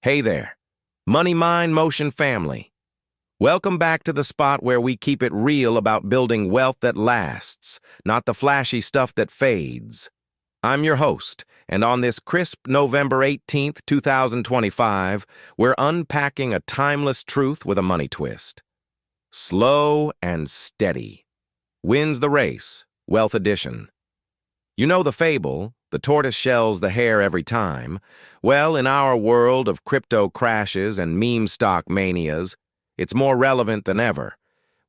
Hey there, Money Mind Motion family. Welcome back to the spot where we keep it real about building wealth that lasts, not the flashy stuff that fades. I'm your host, and on this crisp November 18th, 2025, we're unpacking a timeless truth with a money twist. Slow and steady wins the race, Wealth Edition. You know the fable, the tortoise shells the hare every time. Well, in our world of crypto crashes and meme stock manias, it's more relevant than ever.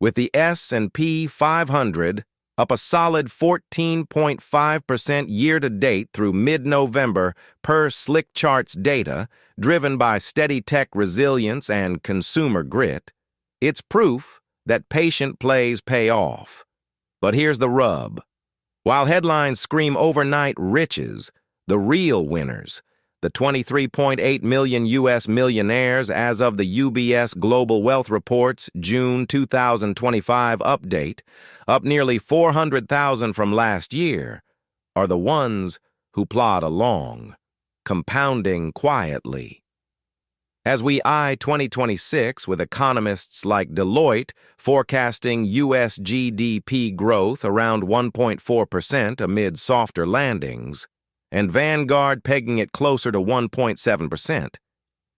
With the S&P 500 up a solid 14.5% year-to-date through mid-November per Slick Charts data, driven by steady tech resilience and consumer grit, it's proof that patient plays pay off. But here's the rub. While headlines scream overnight riches, the real winners, the 23.8 million U.S. millionaires as of the UBS Global Wealth Report's June 2025 update, up nearly 400,000 from last year, are the ones who plod along, compounding quietly. As we eye 2026 with economists like Deloitte forecasting U.S. GDP growth around 1.4% amid softer landings, and Vanguard pegging it closer to 1.7%,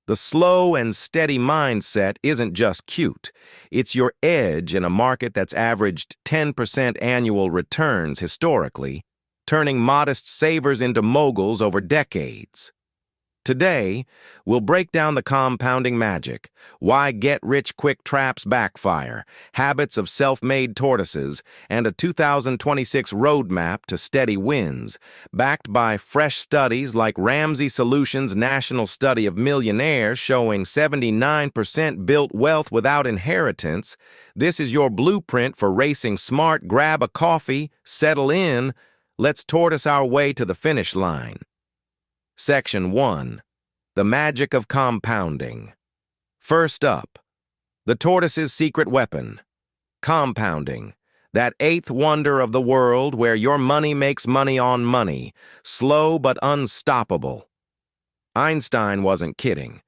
the slow and steady mindset isn't just cute. It's your edge in a market that's averaged 10% annual returns historically, turning modest savers into moguls over decades. Today, we'll break down the compounding magic, why get-rich-quick traps backfire, habits of self-made tortoises, and a 2026 roadmap to steady wins, backed by fresh studies like Ramsey Solutions' national study of millionaires showing 79% built wealth without inheritance. This is your blueprint for racing smart. Grab a coffee, settle in, let's tortoise our way to the finish line. Section 1. The Magic of Compounding. First up, the tortoise's secret weapon. Compounding. That eighth wonder of the world where your money makes money on money, slow but unstoppable. Einstein wasn't kidding.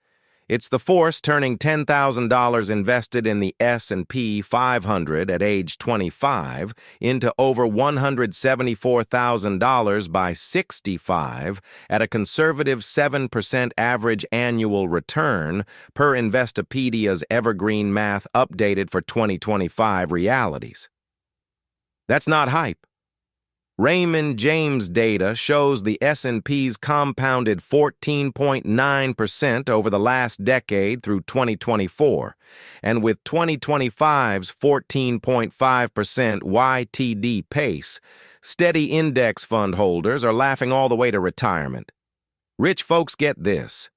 It's the force turning $10,000 invested in the S&P 500 at age 25 into over $174,000 by 65 at a conservative 7% average annual return per Investopedia's Evergreen Math updated for 2025 realities. That's not hype. Raymond James data shows the S&P's compounded 14.9% over the last decade through 2024, and with 2025's 14.5% YTD pace, steady index fund holders are laughing all the way to retirement. Rich folks get this.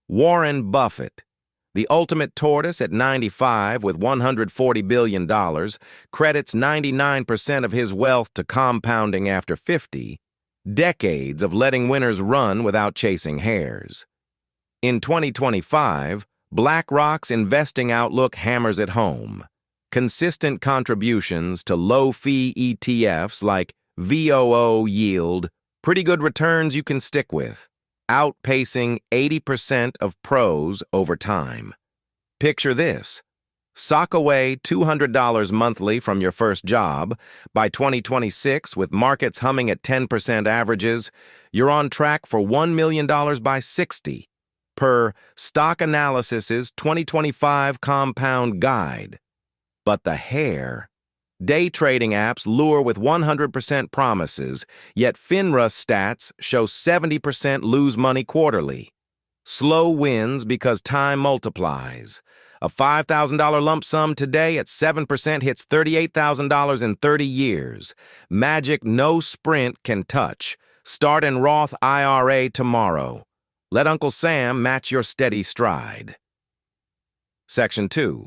Warren Buffett, the ultimate tortoise at 95 with $140 billion, credits 99% of his wealth to compounding after 50, decades of letting winners run without chasing hares. In 2025, BlackRock's investing outlook hammers it home. Consistent contributions to low-fee ETFs like VOO yield, pretty good returns you can stick with, outpacing 80% of pros over time. Picture this. Sock away $200 monthly from your first job. By 2026, with markets humming at 10% averages, you're on track for $1 million by 60, per Stock Analysis's 2025 Compound Guide. But the Hare. Day trading apps lure with 100% promises, yet FINRA stats show 70% lose money quarterly. Slow wins because time multiplies. A $5,000 lump sum today at 7% hits $38,000 in 30 years. Magic no sprint can touch. Start in Roth IRA tomorrow. Let Uncle Sam match your steady stride. Section 2.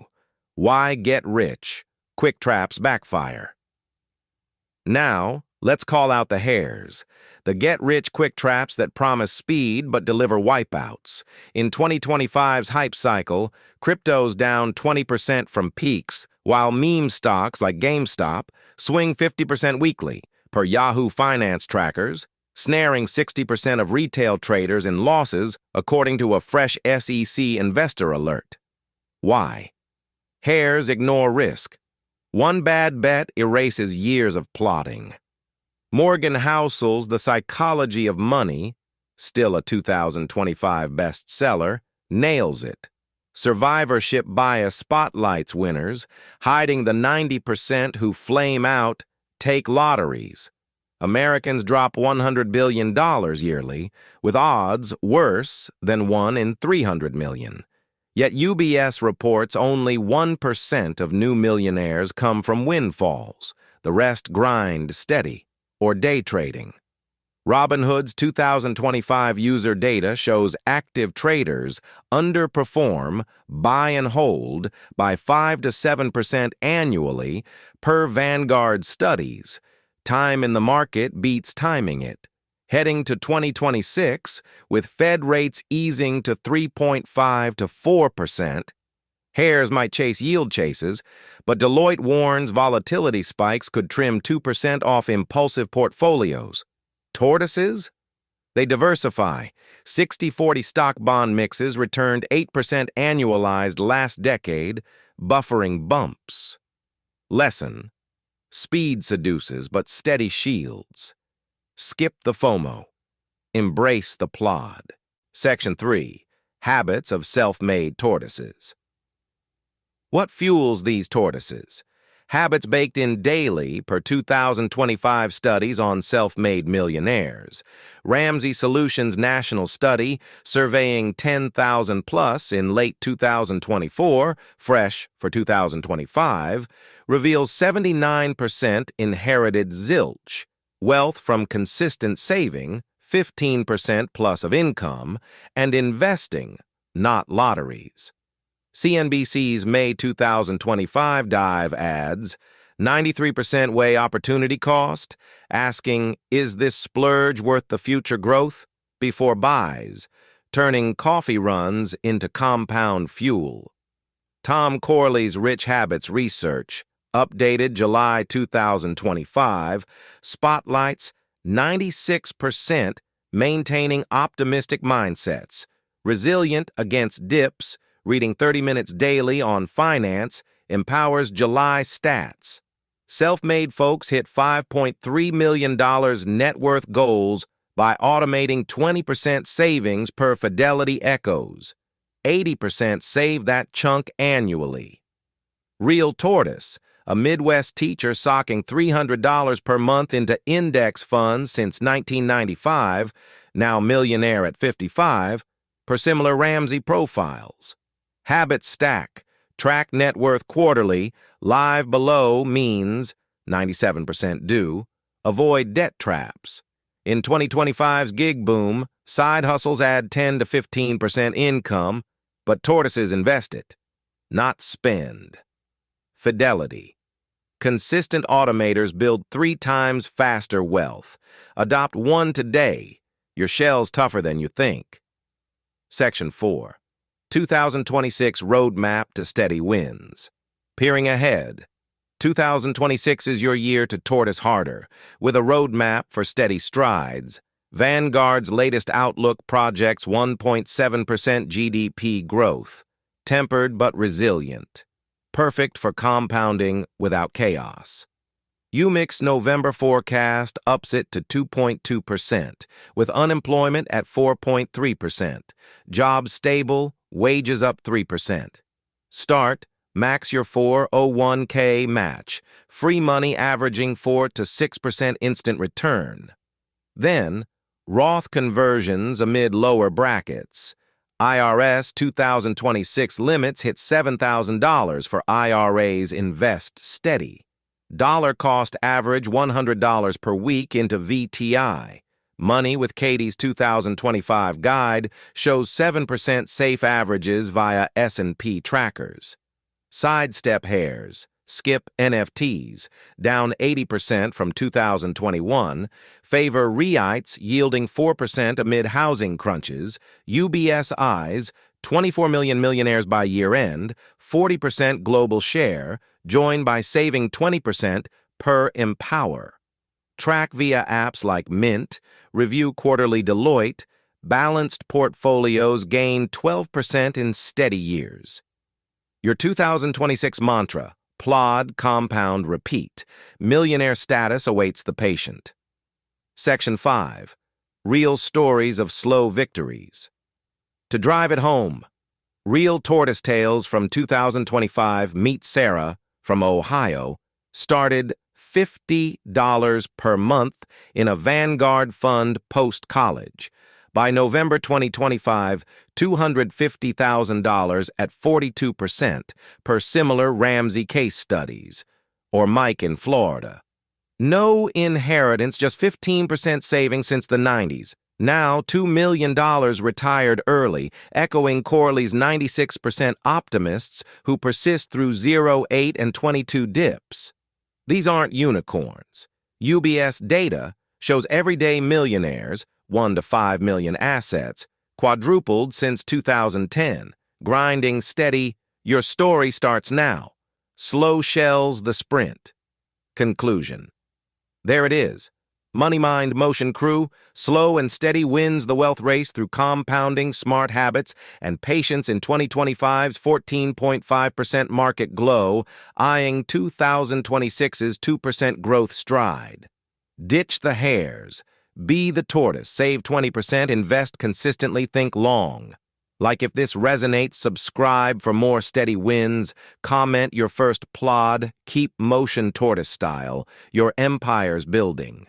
Why get rich? Quick traps backfire. Now, let's call out the hares, the get-rich-quick traps that promise speed but deliver wipeouts. In 2025's hype cycle, crypto's down 20% from peaks, while meme stocks like GameStop swing 50% weekly, per Yahoo Finance trackers. snaring 60% of retail traders in losses according to a fresh SEC investor alert. Why? Hares ignore risk. One bad bet erases years of plotting. Morgan Housel's The Psychology of Money, still a 2025 bestseller, nails it. Survivorship bias spotlights winners, hiding the 90% who flame out, take lotteries. Americans drop $100 billion yearly, with odds worse than 1 in 300 million. Yet UBS reports only 1% of new millionaires come from windfalls. The rest grind steady or day trading. Robinhood's 2025 user data shows active traders underperform buy and hold by 5 to 7% annually per Vanguard studies. Time in the market beats timing it. Heading to 2026, with Fed rates easing to 3.5 to 4%, hares might chase yield chases, but Deloitte warns volatility spikes could trim 2% off impulsive portfolios. Tortoises? They diversify. 60-40 stock-bond mixes returned 8% annualized last decade, buffering bumps. Lesson: speed seduces, but steady shields. Skip the FOMO. Embrace the plod. Section 3. Habits of Self-Made Tortoises. What fuels these tortoises? Habits baked in daily per 2025 studies on self-made millionaires. Ramsey Solutions national study, surveying 10,000 plus in late 2024, fresh for 2025, reveals 79% inherited zilch, wealth from consistent saving, 15% plus of income, and investing, not lotteries. CNBC's May 2025 dive adds, 93% weigh opportunity cost, asking, is this splurge worth the future growth? Before buys, turning coffee runs into compound fuel. Tom Corley's Rich Habits research, updated July 2025, spotlights 96% maintaining optimistic mindsets, resilient against dips, reading 30 minutes daily on finance, empowers July stats. Self-made folks hit $5.3 million net worth goals by automating 20% savings per Fidelity Echoes. 80% save that chunk annually. Real Tortoise, a Midwest teacher socking $300 per month into index funds since 1995, now millionaire at 55, per similar Ramsey profiles. Habit stack, track net worth quarterly, live below means 97% do, avoid debt traps. In 2025's gig boom, side hustles add 10 to 15% income, but tortoises invest it, not spend. Fidelity. Consistent automators build 3 times faster wealth. Adopt one today. Your shell's tougher than you think. Section 4. 2026 Roadmap to Steady Wins. Peering ahead. 2026 is your year to tortoise harder, with a roadmap for steady strides. Vanguard's latest outlook projects 1.7% GDP growth, tempered but resilient, perfect for compounding without chaos. UMIC's November forecast ups it to 2.2%, with unemployment at 4.3%, jobs stable, wages up 3%. Start, max your 401k match, free money averaging 4 to 6% instant return. Then, Roth conversions amid lower brackets. IRS 2026 limits hit $7,000 for IRAs invest steady. Dollar cost average $100 per week into VTI. Money with Katie's 2025 guide shows 7% safe averages via S&P trackers. Sidestep hares, skip NFTs, down 80% from 2021, favor REITs yielding 4% amid housing crunches, UBS eyes, 24 million millionaires by year-end, 40% global share, joined by saving 20% per Empower. Track via apps like Mint, review quarterly Deloitte, balanced portfolios gain 12% in steady years. Your 2026 mantra: plod, compound, repeat. Millionaire status awaits the patient. Section 5. Real stories of slow victories. To drive it home, real tortoise tales from 2025. Meet Sarah from Ohio, started $50 per month in a Vanguard fund post-college. By November 2025, $250,000 at 42% per similar Ramsey case studies. Or Mike in Florida. No inheritance, just 15% saving since the 90s. Now, $2 million retired early, echoing Corley's 96% optimists who persist through 0, 8, and 22 dips. These aren't unicorns. UBS data shows everyday millionaires, 1 to 5 million assets, quadrupled since 2010. Grinding steady, your story starts now. Slow shells the sprint. Conclusion. There it is. Money Mind Motion Crew, slow and steady wins the wealth race through compounding, smart habits, and patience in 2025's 14.5% market glow, eyeing 2026's 2% growth stride. Ditch the hares. Be the tortoise. Save 20%, invest consistently, think long. Like if this resonates, subscribe for more steady wins, comment your first plod, keep motion tortoise style, your empire's building.